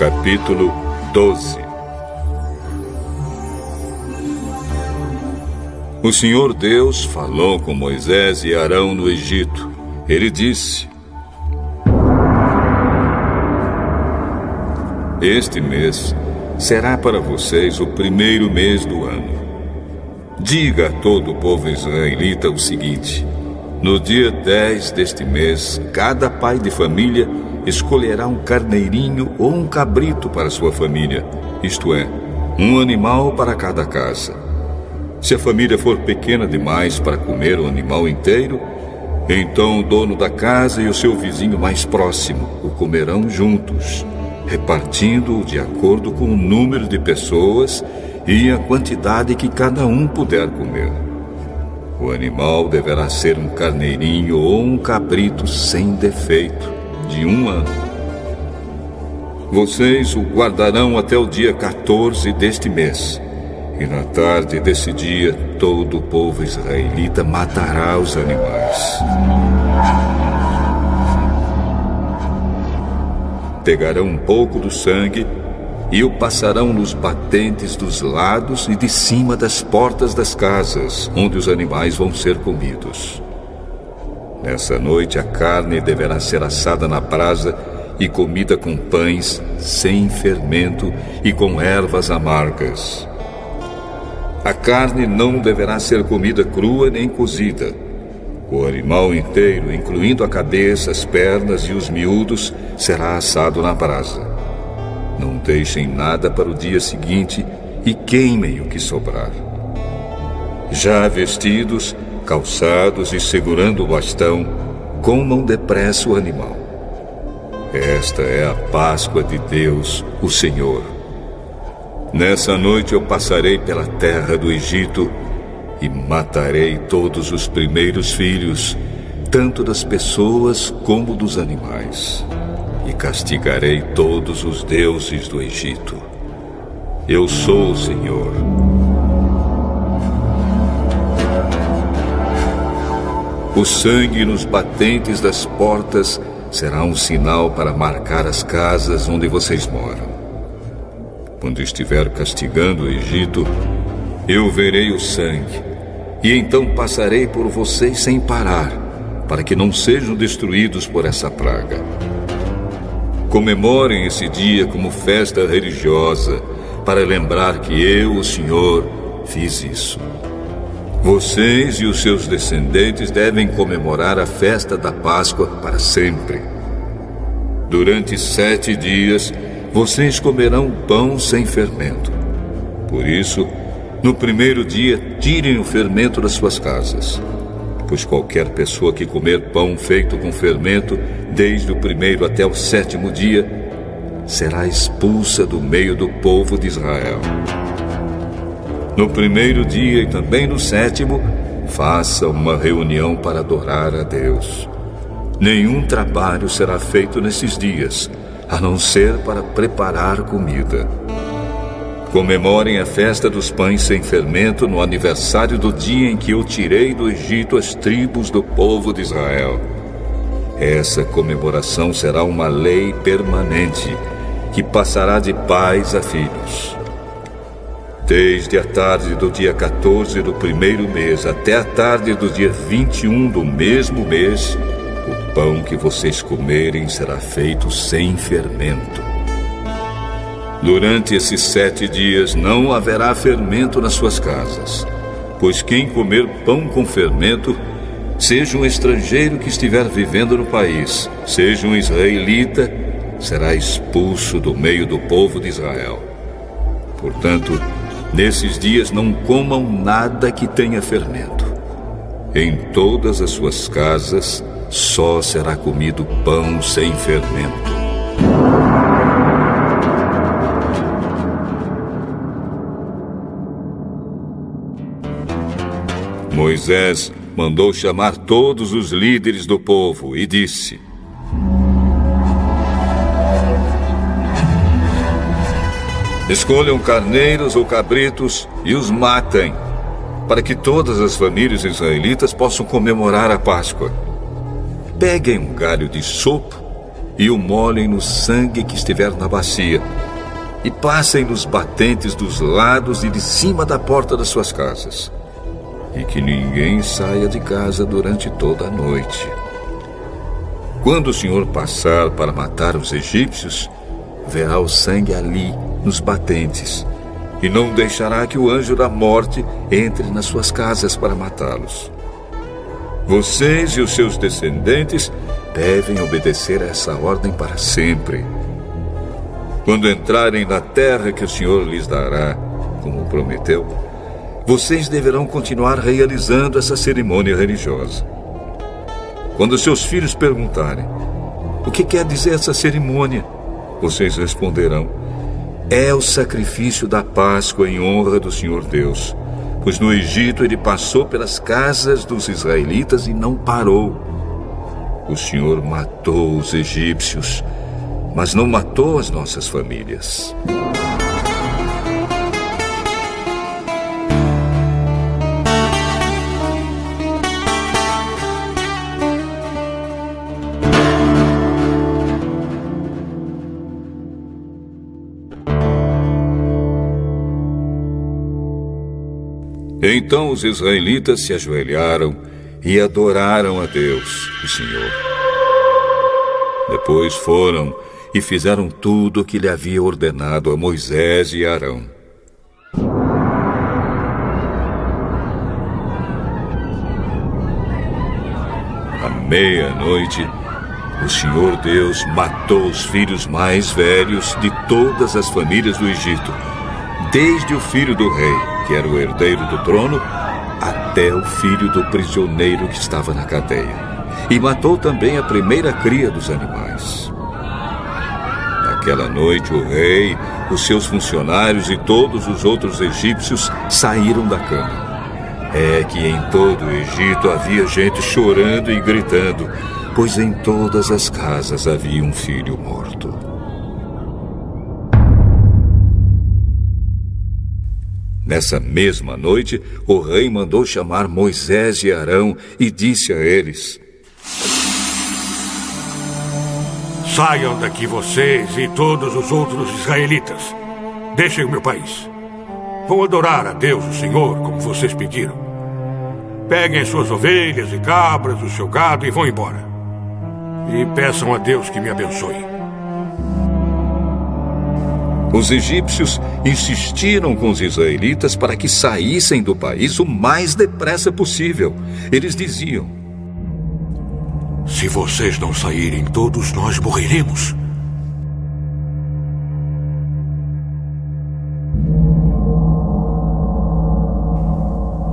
Capítulo 12. O Senhor Deus falou com Moisés e Arão no Egito. Ele disse: Este mês será para vocês o primeiro mês do ano. Diga a todo o povo israelita o seguinte: no dia 10 deste mês, cada pai de família escolherá um carneirinho ou um cabrito para sua família, isto é, um animal para cada casa. Se a família for pequena demais para comer o animal inteiro, então o dono da casa e o seu vizinho mais próximo o comerão juntos, repartindo-o de acordo com o número de pessoas e a quantidade que cada um puder comer. O animal deverá ser um carneirinho ou um cabrito sem defeito, de 1 ano. Vocês o guardarão até o dia 14 deste mês. E na tarde desse dia, todo o povo israelita matará os animais. Pegarão um pouco do sangue e o passarão nos batentes dos lados e de cima das portas das casas, onde os animais vão ser comidos. Nessa noite, a carne deverá ser assada na brasa e comida com pães sem fermento e com ervas amargas. A carne não deverá ser comida crua nem cozida. O animal inteiro, incluindo a cabeça, as pernas e os miúdos, será assado na brasa. Não deixem nada para o dia seguinte e queimem o que sobrar. Já vestidos, calçados e segurando o bastão, comam depressa o animal. Esta é a Páscoa de Deus, o Senhor. Nessa noite eu passarei pela terra do Egito e matarei todos os primeiros filhos, tanto das pessoas como dos animais. E castigarei todos os deuses do Egito. Eu sou o Senhor. O sangue nos batentes das portas será um sinal para marcar as casas onde vocês moram. Quando estiver castigando o Egito, eu verei o sangue, e então passarei por vocês sem parar, para que não sejam destruídos por essa praga. Comemorem esse dia como festa religiosa, para lembrar que eu, o Senhor, fiz isso. Vocês e os seus descendentes devem comemorar a festa da Páscoa para sempre. Durante 7 dias, vocês comerão pão sem fermento. Por isso, no primeiro dia, tirem o fermento das suas casas. Pois qualquer pessoa que comer pão feito com fermento, desde o 1º até o 7º dia, será expulsa do meio do povo de Israel. No 1º dia e também no 7º, faça uma reunião para adorar a Deus. Nenhum trabalho será feito nesses dias, a não ser para preparar comida. Comemorem a festa dos pães sem fermento no aniversário do dia em que eu tirei do Egito as tribos do povo de Israel. Essa comemoração será uma lei permanente, que passará de pais a filhos. Desde a tarde do dia 14 do 1º mês até a tarde do dia 21 do mesmo mês, o pão que vocês comerem será feito sem fermento. Durante esses 7 dias não haverá fermento nas suas casas, pois quem comer pão com fermento, seja um estrangeiro que estiver vivendo no país, seja um israelita, será expulso do meio do povo de Israel. Portanto, nesses dias não comam nada que tenha fermento. Em todas as suas casas só será comido pão sem fermento. Moisés mandou chamar todos os líderes do povo e disse: escolham carneiros ou cabritos e os matem, para que todas as famílias israelitas possam comemorar a Páscoa. Peguem um galho de sopo e o molhem no sangue que estiver na bacia, e passem nos batentes dos lados e de cima da porta das suas casas, e que ninguém saia de casa durante toda a noite. Quando o Senhor passar para matar os egípcios, verá o sangue ali, nos batentes, e não deixará que o anjo da morte entre nas suas casas para matá-los. Vocês e os seus descendentes devem obedecer a essa ordem para sempre. Quando entrarem na terra que o Senhor lhes dará, como prometeu, vocês deverão continuar realizando essa cerimônia religiosa. Quando seus filhos perguntarem: o que quer dizer essa cerimônia? Vocês responderão: é o sacrifício da Páscoa em honra do Senhor Deus, pois no Egito ele passou pelas casas dos israelitas e não parou. O Senhor matou os egípcios, mas não matou as nossas famílias. Então os israelitas se ajoelharam e adoraram a Deus, o Senhor. Depois foram e fizeram tudo o que lhe havia ordenado a Moisés e Arão. À meia-noite, o Senhor Deus matou os filhos mais velhos de todas as famílias do Egito, desde o filho do rei, que era o herdeiro do trono, até o filho do prisioneiro que estava na cadeia. E matou também a primeira cria dos animais. Naquela noite, o rei, os seus funcionários e todos os outros egípcios saíram da cama. É que em todo o Egito havia gente chorando e gritando, pois em todas as casas havia um filho morto. Nessa mesma noite, o rei mandou chamar Moisés e Arão e disse a eles: saiam daqui vocês e todos os outros israelitas. Deixem o meu país. Vão adorar a Deus, o Senhor, como vocês pediram. Peguem suas ovelhas e cabras, o seu gado e vão embora. E peçam a Deus que me abençoe. Os egípcios insistiram com os israelitas para que saíssem do país o mais depressa possível. Eles diziam: se vocês não saírem, todos nós morreremos.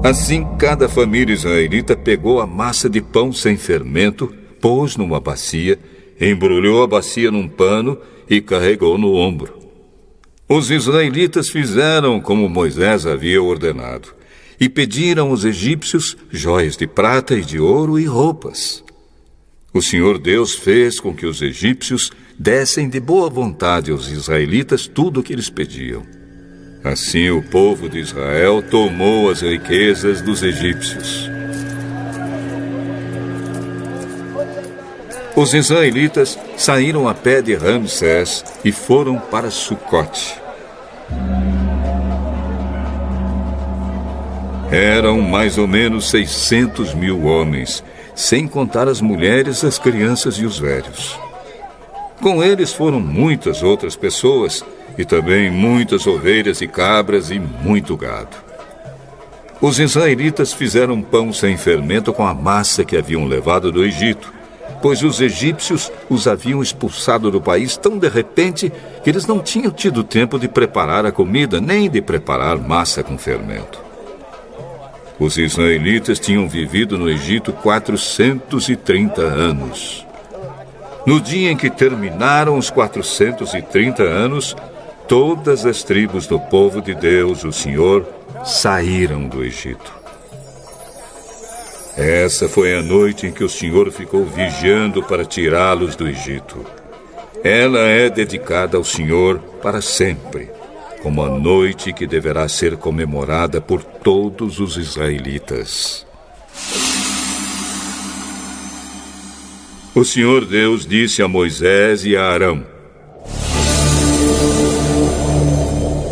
Assim, cada família israelita pegou a massa de pão sem fermento, pôs numa bacia, embrulhou a bacia num pano e carregou no ombro. Os israelitas fizeram como Moisés havia ordenado e pediram aos egípcios joias de prata e de ouro e roupas. O Senhor Deus fez com que os egípcios dessem de boa vontade aos israelitas tudo o que eles pediam. Assim o povo de Israel tomou as riquezas dos egípcios. Os israelitas saíram a pé de Ramsés e foram para Sucote. Eram mais ou menos 600 mil homens, sem contar as mulheres, as crianças e os velhos. Com eles foram muitas outras pessoas, e também muitas ovelhas e cabras e muito gado. Os israelitas fizeram pão sem fermento com a massa que haviam levado do Egito, pois os egípcios os haviam expulsado do país tão de repente que eles não tinham tido tempo de preparar a comida, nem de preparar massa com fermento. Os israelitas tinham vivido no Egito 430 anos. No dia em que terminaram os 430 anos, todas as tribos do povo de Deus, o Senhor, saíram do Egito. Essa foi a noite em que o Senhor ficou vigiando para tirá-los do Egito. Ela é dedicada ao Senhor para sempre, como a noite que deverá ser comemorada por todos os israelitas. O Senhor Deus disse a Moisés e a Arão: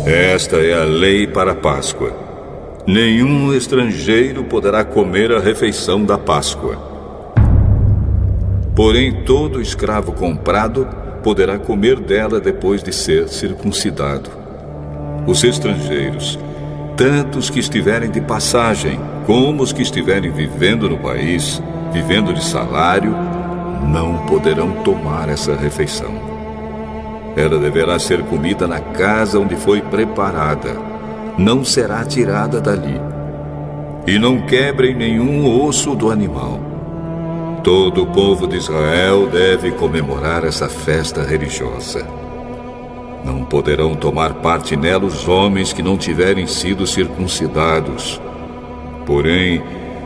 esta é a lei para a Páscoa. Nenhum estrangeiro poderá comer a refeição da Páscoa. Porém, todo escravo comprado poderá comer dela depois de ser circuncidado. Os estrangeiros, tanto os que estiverem de passagem, como os que estiverem vivendo no país, vivendo de salário, não poderão tomar essa refeição. Ela deverá ser comida na casa onde foi preparada. Não será tirada dali. E não quebrem nenhum osso do animal. Todo o povo de Israel deve comemorar essa festa religiosa. Não poderão tomar parte nela os homens que não tiverem sido circuncidados. Porém,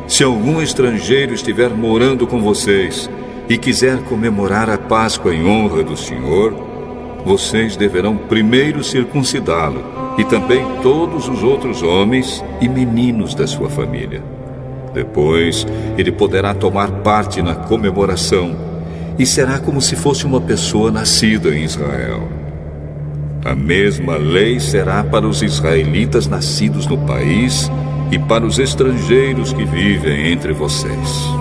se algum estrangeiro estiver morando com vocês e quiser comemorar a Páscoa em honra do Senhor, vocês deverão primeiro circuncidá-lo, e também todos os outros homens e meninos da sua família. Depois, ele poderá tomar parte na comemoração, e será como se fosse uma pessoa nascida em Israel. A mesma lei será para os israelitas nascidos no país e para os estrangeiros que vivem entre vocês.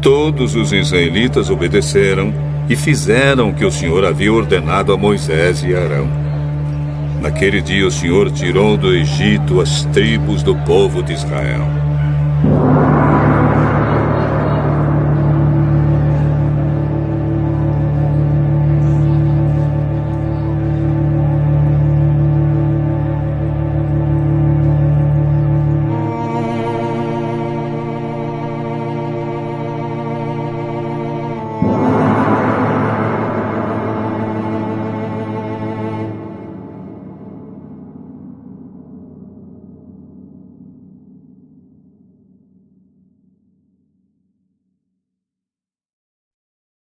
Todos os israelitas obedeceram e fizeram o que o Senhor havia ordenado a Moisés e Arão. Naquele dia o Senhor tirou do Egito as tribos do povo de Israel.